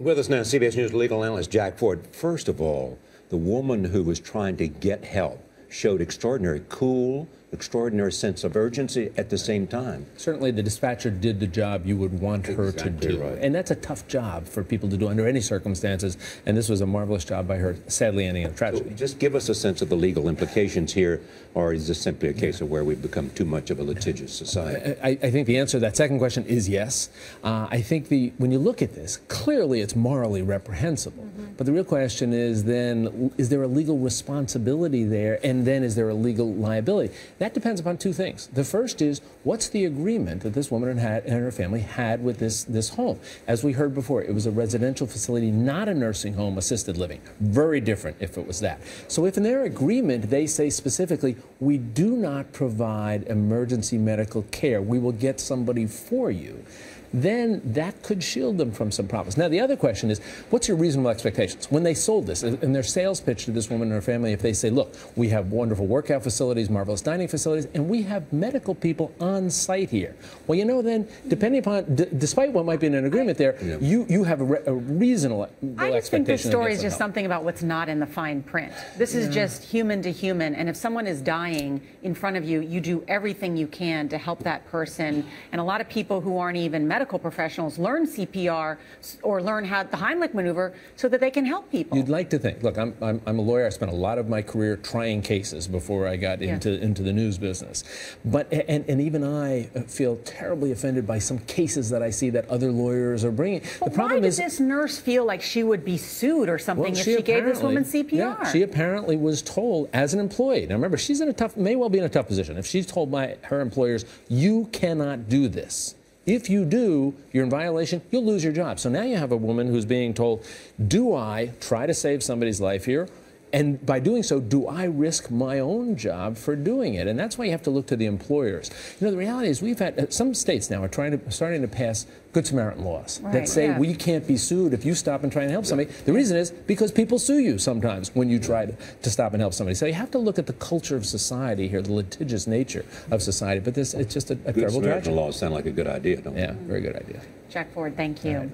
With us now, CBS News legal analyst Jack Ford. First of all, the woman who was trying to get help showed extraordinary cool, extraordinary sense of urgency at the same time. Certainly the dispatcher did the job you would want her to do. Right. And that's a tough job for people to do under any circumstances. And this was a marvelous job by her, sadly ending in a tragedy. So just give us a sense of the legal implications here, or is this simply a case of where we've become too much of a litigious society? I think the answer to that second question is yes. I think when you look at this, clearly it's morally reprehensible. But the real question is then, is there a legal responsibility there? And then is there a legal liability? That depends upon two things. The first is, what's the agreement that this woman and her family had with this home? As we heard before, it was a residential facility, not a nursing home, assisted living. Very different if it was that. So if in their agreement they say specifically, we do not provide emergency medical care, we will get somebody for you, then that could shield them from some problems. Now, the other question is, what's your reasonable expectations? When they sold this, in their sales pitch to this woman and her family, if they say, look, we have wonderful workout facilities, marvelous dining facilities, and we have medical people on site here. Well, you know, then, depending upon, despite what might be in an agreement there, you have a reasonable expectation. I just think this story is just something about what's not in the fine print. This is just human to human, and if someone is dying in front of you, you do everything you can to help that person. And a lot of people who aren't even medical professionals learn CPR or learn how the Heimlich maneuver so that they can help people. You'd like to think. Look, I'm a lawyer. I spent a lot of my career trying cases before I got into the news business. But and even I feel terribly offended by some cases that I see that other lawyers are bringing. But why did this nurse feel like she would be sued or something if she gave this woman CPR? Yeah, she apparently was told as an employee. Now remember, she's in a may well be in a tough position. If she's told by her employers, you cannot do this. If you do, you're in violation, you'll lose your job. So now you have a woman who's being told, do I try to save somebody's life here? And by doing so, do I risk my own job for doing it? And that's why you have to look to the employers. You know, the reality is we've had, some states now are starting to pass Good Samaritan laws that say we can't be sued if you stop and try and help somebody. The reason is because people sue you sometimes when you try to stop and help somebody. So you have to look at the culture of society here, the litigious nature of society. But it's just a terrible tragedy. Good Samaritan laws sound like a good idea, don't they? Yeah, very good idea. Jack Ford, thank you.